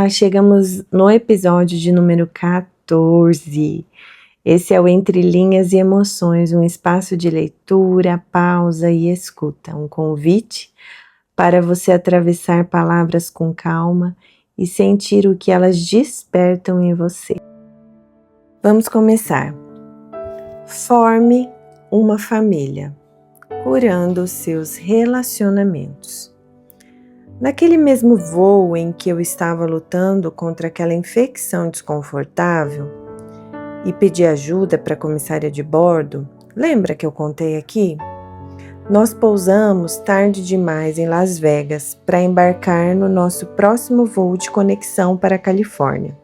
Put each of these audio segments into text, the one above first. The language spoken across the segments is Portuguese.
Olá, chegamos no episódio de número 14. Esse é o Entre Linhas e Emoções, um espaço de leitura, pausa e escuta, um convite para você atravessar palavras com calma e sentir o que elas despertam em você. Vamos começar. Forme uma família, curando seus relacionamentos. Naquele mesmo voo em que eu estava lutando contra aquela infecção desconfortável e pedi ajuda para a comissária de bordo, lembra que eu contei aqui? Nós pousamos tarde demais em Las Vegas para embarcar no nosso próximo voo de conexão para a Califórnia.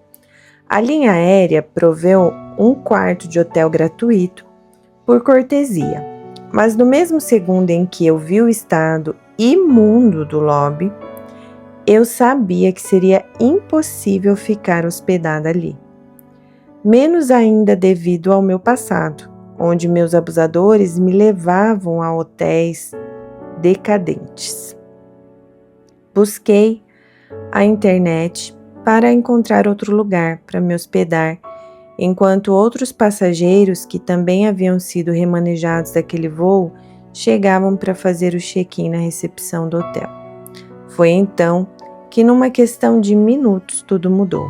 A linha aérea proveu um quarto de hotel gratuito por cortesia, mas no mesmo segundo em que eu vi o estado imundo do lobby, eu sabia que seria impossível ficar hospedada ali. Menos ainda devido ao meu passado, onde meus abusadores me levavam a hotéis decadentes. Busquei a internet para encontrar outro lugar para me hospedar, enquanto outros passageiros que também haviam sido remanejados daquele voo chegavam para fazer o check-in na recepção do hotel. Foi então que, numa questão de minutos, tudo mudou.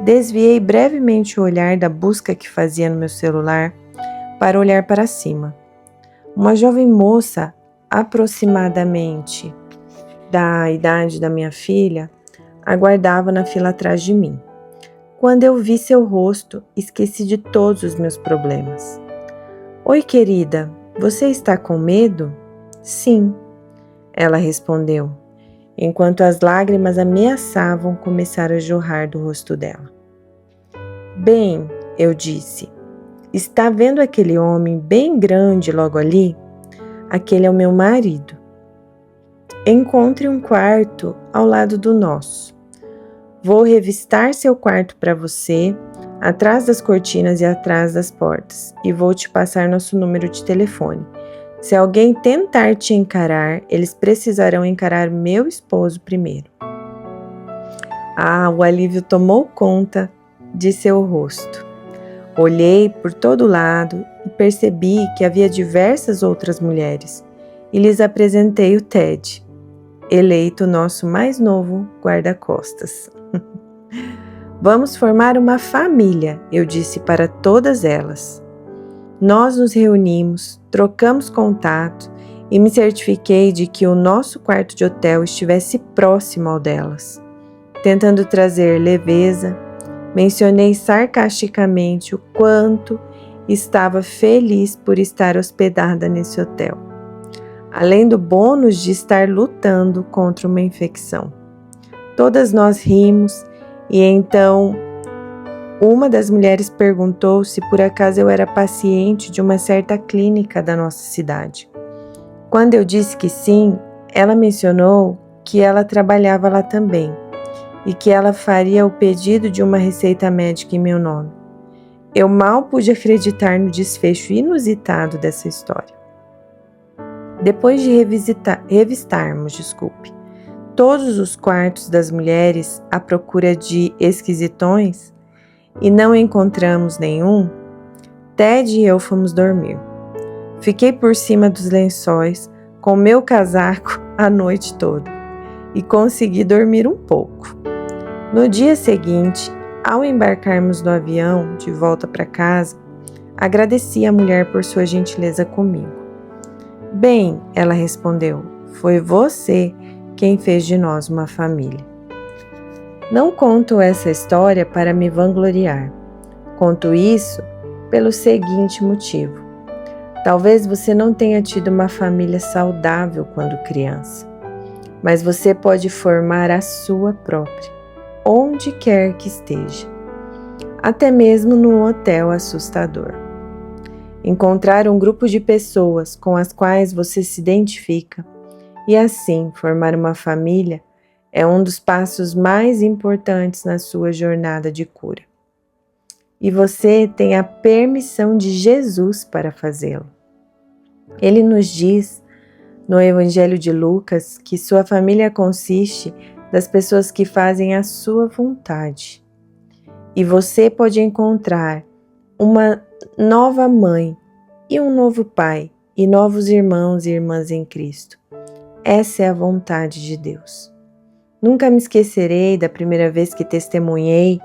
Desviei brevemente o olhar da busca que fazia no meu celular para olhar para cima. Uma jovem moça, aproximadamente da idade da minha filha, aguardava na fila atrás de mim. Quando eu vi seu rosto, esqueci de todos os meus problemas. Oi, querida, você está com medo? Sim, ela respondeu, enquanto as lágrimas ameaçavam começar a jorrar do rosto dela. Bem, eu disse, está vendo aquele homem bem grande logo ali? Aquele é o meu marido. Encontre um quarto ao lado do nosso. Vou revistar seu quarto para você, atrás das cortinas e atrás das portas, e vou te passar nosso número de telefone. Se alguém tentar te encarar, eles precisarão encarar meu esposo primeiro. O alívio tomou conta de seu rosto. Olhei por todo lado e percebi que havia diversas outras mulheres, e lhes apresentei o Ted, eleito nosso mais novo guarda-costas. Vamos formar uma família, eu disse para todas elas. Nós nos reunimos, trocamos contato e me certifiquei de que o nosso quarto de hotel estivesse próximo ao delas. Tentando trazer leveza, mencionei sarcasticamente o quanto estava feliz por estar hospedada nesse hotel, além do bônus de estar lutando contra uma infecção. Todas nós rimos e então uma das mulheres perguntou se por acaso eu era paciente de uma certa clínica da nossa cidade. Quando eu disse que sim, ela mencionou que ela trabalhava lá também e que ela faria o pedido de uma receita médica em meu nome. Eu mal pude acreditar no desfecho inusitado dessa história. Depois de revistarmos todos os quartos das mulheres à procura de esquisitões e não encontramos nenhum, Ted e eu fomos dormir. Fiquei por cima dos lençóis com meu casaco a noite toda e consegui dormir um pouco. No dia seguinte, ao embarcarmos no avião de volta para casa, agradeci a mulher por sua gentileza comigo. Bem, ela respondeu, foi você quem fez de nós uma família. Não conto essa história para me vangloriar. Conto isso pelo seguinte motivo. Talvez você não tenha tido uma família saudável quando criança, mas você pode formar a sua própria, onde quer que esteja, até mesmo num hotel assustador. Encontrar um grupo de pessoas com as quais você se identifica e assim formar uma família é um dos passos mais importantes na sua jornada de cura. E você tem a permissão de Jesus para fazê-lo. Ele nos diz no Evangelho de Lucas que sua família consiste das pessoas que fazem a sua vontade. E você pode encontrar uma nova mãe e um novo pai e novos irmãos e irmãs em Cristo. Essa é a vontade de Deus. Nunca me esquecerei da primeira vez que testemunhei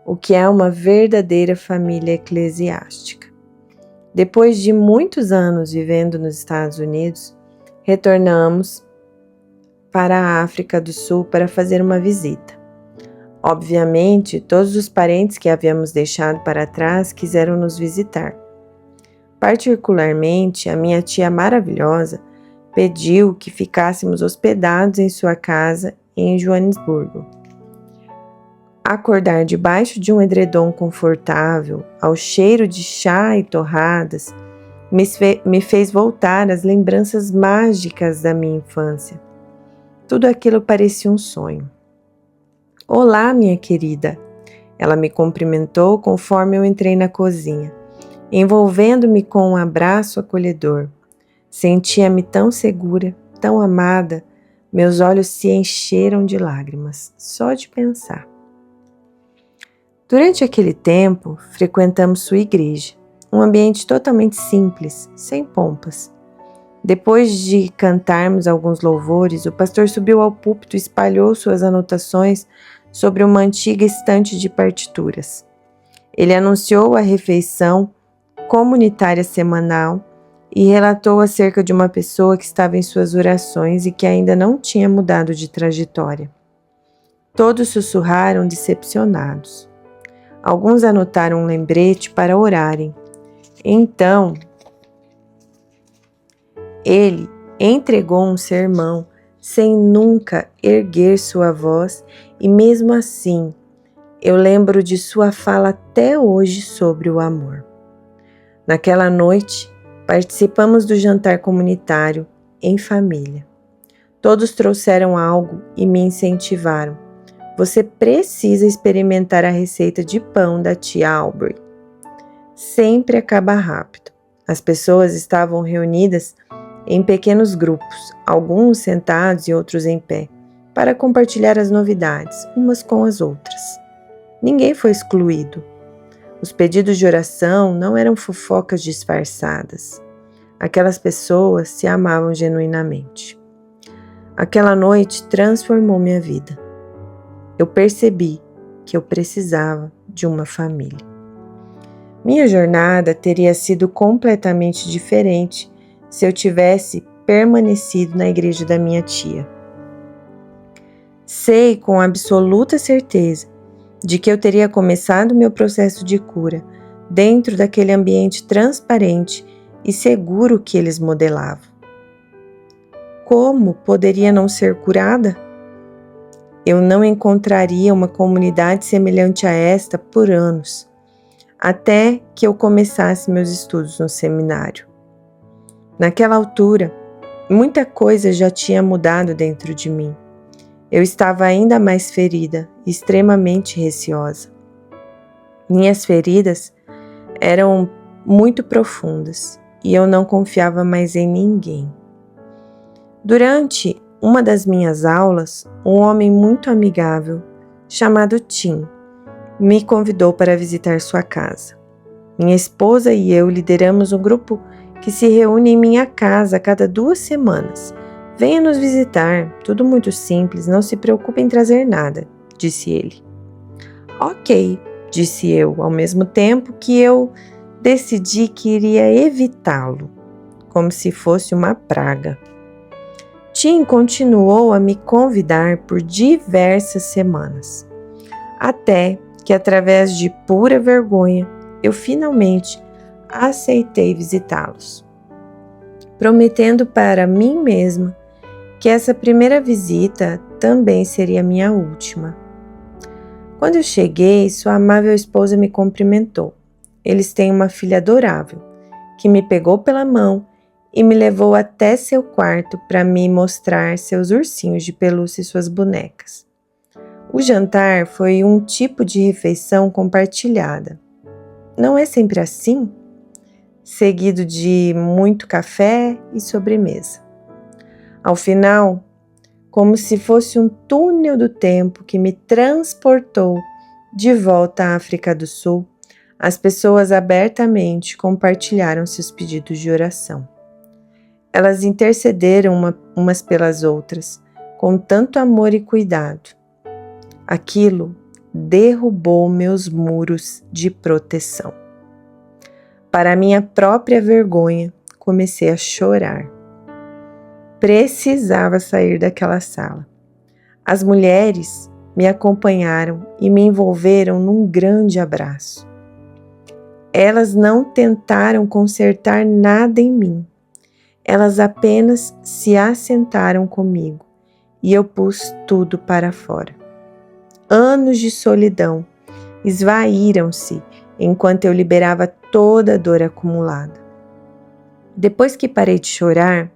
o que é uma verdadeira família eclesiástica. Depois de muitos anos vivendo nos Estados Unidos, retornamos para a África do Sul para fazer uma visita. Obviamente, todos os parentes que havíamos deixado para trás quiseram nos visitar. Particularmente, a minha tia maravilhosa pediu que ficássemos hospedados em sua casa em Joanesburgo. Acordar debaixo de um edredom confortável, ao cheiro de chá e torradas, me fez voltar às lembranças mágicas da minha infância. Tudo aquilo parecia um sonho. Olá, minha querida! Ela me cumprimentou conforme eu entrei na cozinha, envolvendo-me com um abraço acolhedor. Sentia-me tão segura, tão amada, meus olhos se encheram de lágrimas, só de pensar. Durante aquele tempo, frequentamos sua igreja, um ambiente totalmente simples, sem pompas. Depois de cantarmos alguns louvores, o pastor subiu ao púlpito e espalhou suas anotações sobre uma antiga estante de partituras. Ele anunciou a refeição comunitária semanal e relatou acerca de uma pessoa que estava em suas orações e que ainda não tinha mudado de trajetória. Todos sussurraram decepcionados. Alguns anotaram um lembrete para orarem. Então, ele entregou um sermão sem nunca erguer sua voz e mesmo assim, eu lembro de sua fala até hoje sobre o amor. Naquela noite, participamos do jantar comunitário em família. Todos trouxeram algo e me incentivaram. Você precisa experimentar a receita de pão da tia Aubrey. Sempre acaba rápido. As pessoas estavam reunidas em pequenos grupos, alguns sentados e outros em pé, para compartilhar as novidades, umas com as outras. Ninguém foi excluído. Os pedidos de oração não eram fofocas disfarçadas. Aquelas pessoas se amavam genuinamente. Aquela noite transformou minha vida. Eu percebi que eu precisava de uma família. Minha jornada teria sido completamente diferente se eu tivesse permanecido na igreja da minha tia. Sei com absoluta certeza de que eu teria começado meu processo de cura dentro daquele ambiente transparente e seguro que eles modelavam. Como poderia não ser curada? Eu não encontraria uma comunidade semelhante a esta por anos, até que eu começasse meus estudos no seminário. Naquela altura, muita coisa já tinha mudado dentro de mim. Eu estava ainda mais ferida, extremamente receosa. Minhas feridas eram muito profundas e eu não confiava mais em ninguém. Durante uma das minhas aulas, um homem muito amigável, chamado Tim, me convidou para visitar sua casa. Minha esposa e eu lideramos um grupo que se reúne em minha casa a cada 2 semanas. Venha nos visitar, tudo muito simples, não se preocupe em trazer nada, disse ele. Ok, disse eu, ao mesmo tempo que eu decidi que iria evitá-lo, como se fosse uma praga. Tim continuou a me convidar por diversas semanas, até que, através de pura vergonha, eu finalmente aceitei visitá-los, prometendo para mim mesma que essa primeira visita também seria minha última. Quando eu cheguei, sua amável esposa me cumprimentou. Eles têm uma filha adorável, que me pegou pela mão e me levou até seu quarto para me mostrar seus ursinhos de pelúcia e suas bonecas. O jantar foi um tipo de refeição compartilhada. Não é sempre assim? Seguido de muito café e sobremesa. Ao final, como se fosse um túnel do tempo que me transportou de volta à África do Sul, as pessoas abertamente compartilharam seus pedidos de oração. Elas intercederam umas pelas outras, com tanto amor e cuidado. Aquilo derrubou meus muros de proteção. Para minha própria vergonha, comecei a chorar. Precisava sair daquela sala. As mulheres me acompanharam e me envolveram num grande abraço. Elas não tentaram consertar nada em mim. Elas apenas se assentaram comigo e eu pus tudo para fora. Anos de solidão esvaíram-se enquanto eu liberava toda a dor acumulada. Depois que parei de chorar,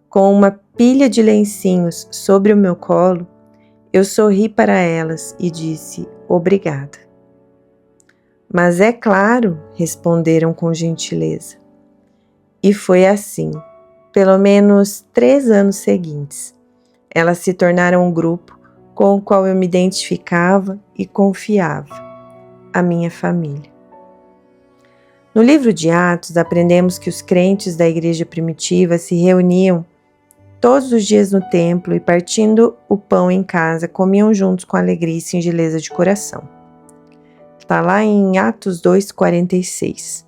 com uma pilha de lencinhos sobre o meu colo, eu sorri para elas e disse obrigada. Mas é claro, responderam com gentileza. E foi assim, pelo menos 3 anos seguintes. Elas se tornaram um grupo com o qual eu me identificava e confiava, a minha família. No livro de Atos, aprendemos que os crentes da igreja primitiva se reuniam todos os dias no templo e, partindo o pão em casa, comiam juntos com alegria e singeleza de coração. Está lá em Atos 2:46.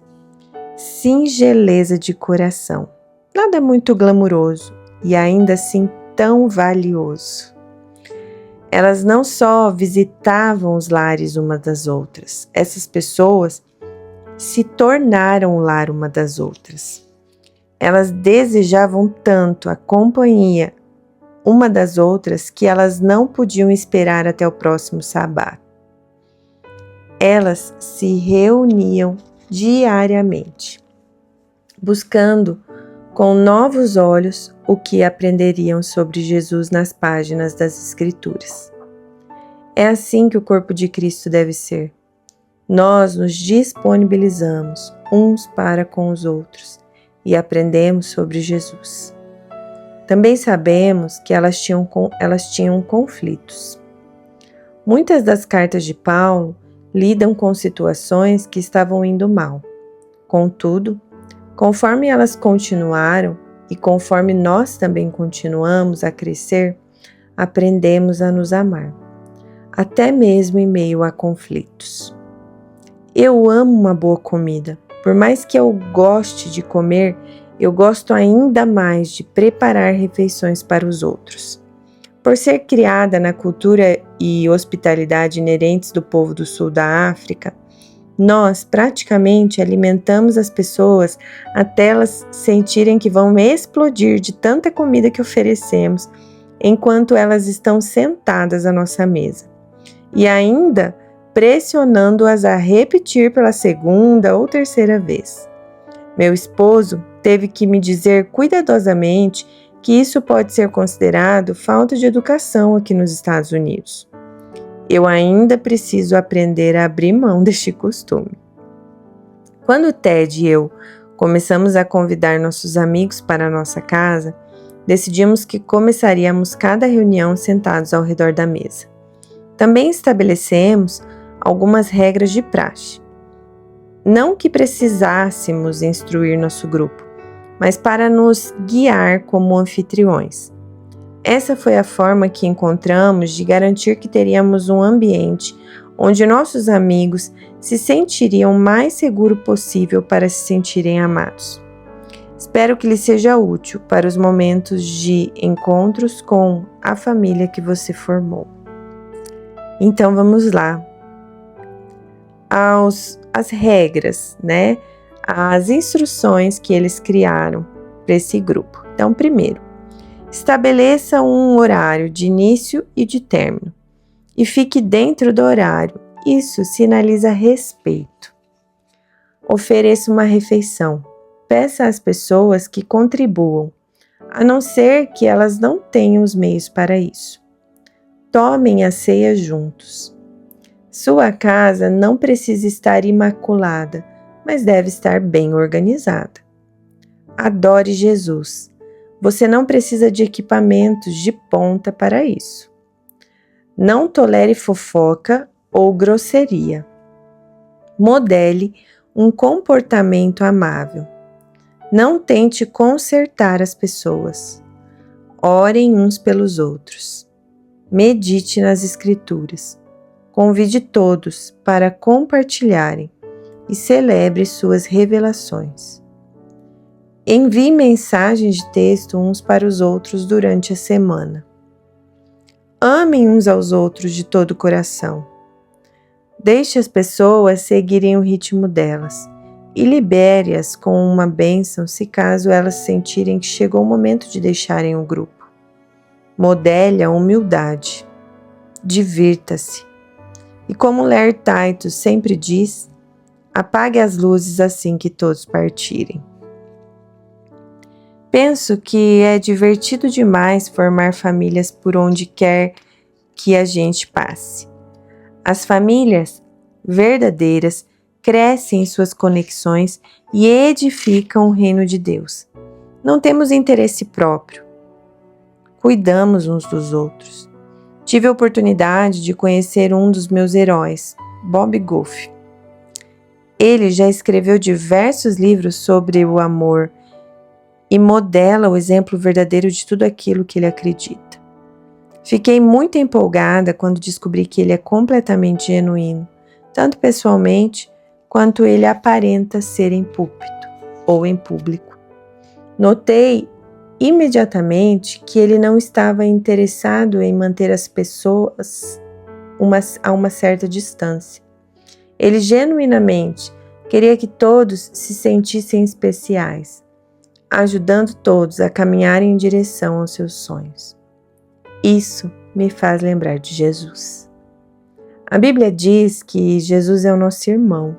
Singeleza de coração. Nada muito glamuroso e ainda assim tão valioso. Elas não só visitavam os lares uma das outras, essas pessoas se tornaram o lar uma das outras. Elas desejavam tanto a companhia uma das outras que elas não podiam esperar até o próximo sábado. Elas se reuniam diariamente, buscando com novos olhos o que aprenderiam sobre Jesus nas páginas das Escrituras. É assim que o corpo de Cristo deve ser. Nós nos disponibilizamos uns para com os outros e aprendemos sobre Jesus. Também sabemos que elas tinham conflitos. Muitas das cartas de Paulo lidam com situações que estavam indo mal. Contudo, conforme elas continuaram e conforme nós também continuamos a crescer, aprendemos a nos amar, até mesmo em meio a conflitos. Eu amo uma boa comida. Por mais que eu goste de comer, eu gosto ainda mais de preparar refeições para os outros. Por ser criada na cultura e hospitalidade inerentes do povo do sul da África, nós praticamente alimentamos as pessoas até elas sentirem que vão explodir de tanta comida que oferecemos, enquanto elas estão sentadas à nossa mesa. E ainda pressionando-as a repetir pela 2ª ou 3ª vez. Meu esposo teve que me dizer cuidadosamente que isso pode ser considerado falta de educação aqui nos Estados Unidos. Eu ainda preciso aprender a abrir mão deste costume. Quando Ted e eu começamos a convidar nossos amigos para a nossa casa, decidimos que começaríamos cada reunião sentados ao redor da mesa. Também estabelecemos algumas regras de praxe. Não que precisássemos instruir nosso grupo, mas para nos guiar como anfitriões. Essa foi a forma que encontramos de garantir que teríamos um ambiente onde nossos amigos se sentiriam o mais seguro possível para se sentirem amados. Espero que lhe seja útil para os momentos de encontros com a família que você formou. Então vamos lá. As regras, né? As instruções que eles criaram para esse grupo. Então, primeiro, estabeleça um horário de início e de término e fique dentro do horário. Isso sinaliza respeito. Ofereça uma refeição. Peça às pessoas que contribuam, a não ser que elas não tenham os meios para isso. Tomem a ceia juntos. Sua casa não precisa estar imaculada, mas deve estar bem organizada. Adore Jesus. Você não precisa de equipamentos de ponta para isso. Não tolere fofoca ou grosseria. Modele um comportamento amável. Não tente consertar as pessoas. Orem uns pelos outros. Medite nas Escrituras. Convide todos para compartilharem e celebre suas revelações. Envie mensagens de texto uns para os outros durante a semana. Amem uns aos outros de todo o coração. Deixe as pessoas seguirem o ritmo delas e libere-as com uma bênção se caso elas sentirem que chegou o momento de deixarem o grupo. Modele a humildade. Divirta-se. E como Ler Titus sempre diz, apague as luzes assim que todos partirem. Penso que é divertido demais formar famílias por onde quer que a gente passe. As famílias verdadeiras crescem em suas conexões e edificam o reino de Deus. Não temos interesse próprio. Cuidamos uns dos outros. Tive a oportunidade de conhecer um dos meus heróis, Bob Goff. Ele já escreveu diversos livros sobre o amor e modela o exemplo verdadeiro de tudo aquilo que ele acredita. Fiquei muito empolgada quando descobri que ele é completamente genuíno, tanto pessoalmente quanto ele aparenta ser em púlpito ou em público. Notei imediatamente que ele não estava interessado em manter as pessoas a uma certa distância. Ele genuinamente queria que todos se sentissem especiais, ajudando todos a caminharem em direção aos seus sonhos. Isso me faz lembrar de Jesus. A Bíblia diz que Jesus é o nosso irmão.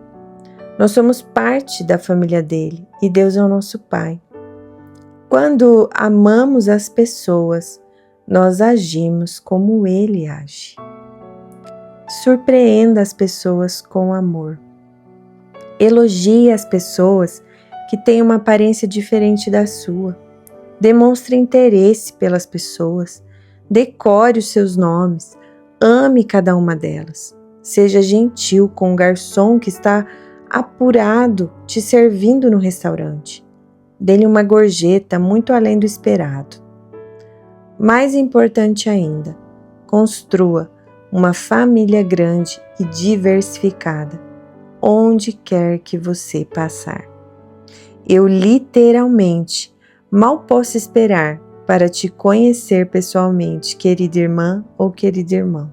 Nós somos parte da família dele e Deus é o nosso Pai. Quando amamos as pessoas, nós agimos como Ele age. Surpreenda as pessoas com amor. Elogie as pessoas que têm uma aparência diferente da sua. Demonstre interesse pelas pessoas. Decore os seus nomes. Ame cada uma delas. Seja gentil com o garçom que está apurado te servindo no restaurante. Dê-lhe uma gorjeta muito além do esperado. Mais importante ainda, construa uma família grande e diversificada, onde quer que você passar. Eu literalmente mal posso esperar para te conhecer pessoalmente, querida irmã ou querido irmão.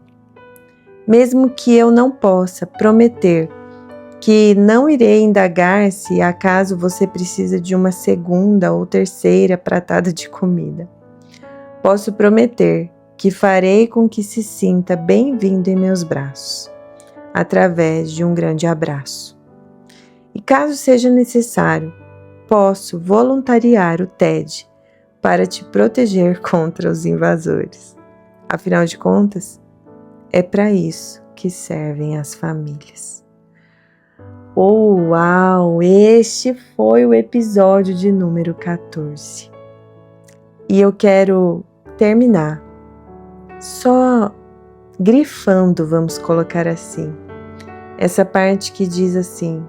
Mesmo que eu não possa prometer que não irei indagar se acaso você precisa de uma segunda ou terceira pratada de comida. Posso prometer que farei com que se sinta bem-vindo em meus braços, através de um grande abraço. E caso seja necessário, posso voluntariar o TED para te proteger contra os invasores. Afinal de contas, é para isso que servem as famílias. Oh, uau! Este foi o episódio de número 14. E eu quero terminar só grifando, vamos colocar assim, essa parte que diz assim: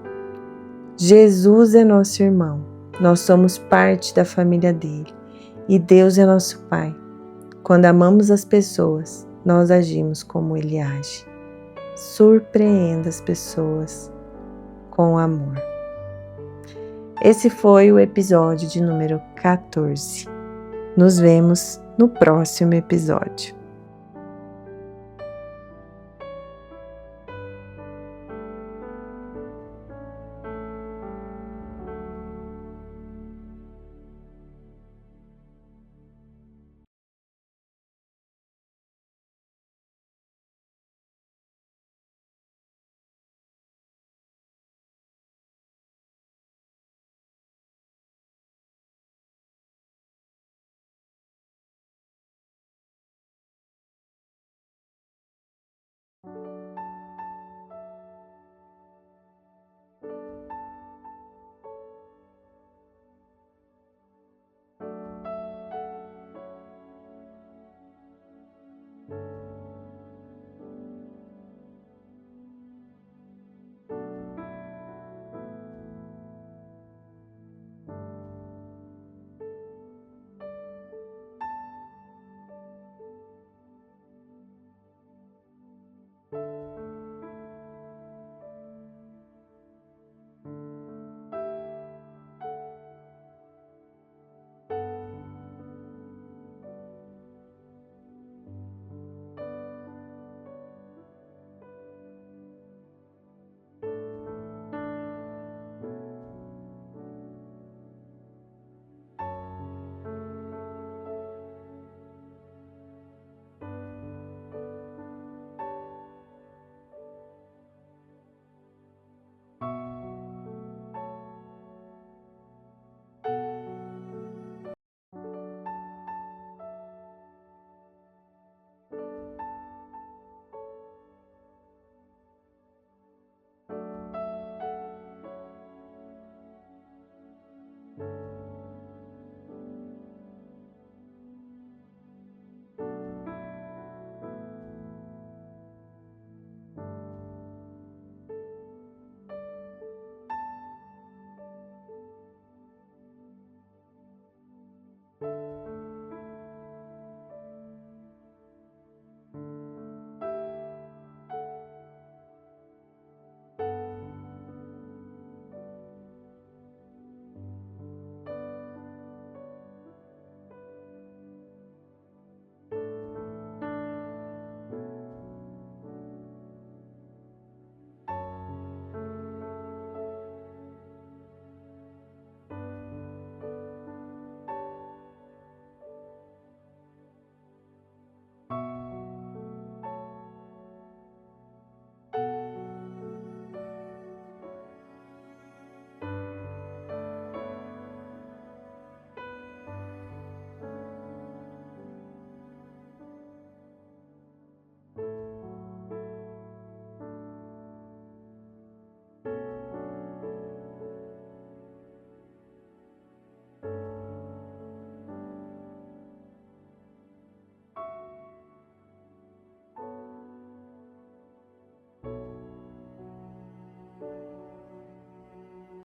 Jesus é nosso irmão, nós somos parte da família dele e Deus é nosso Pai. Quando amamos as pessoas, nós agimos como Ele age. Surpreenda as pessoas com amor. Esse foi o episódio de número 14. Nos vemos no próximo episódio.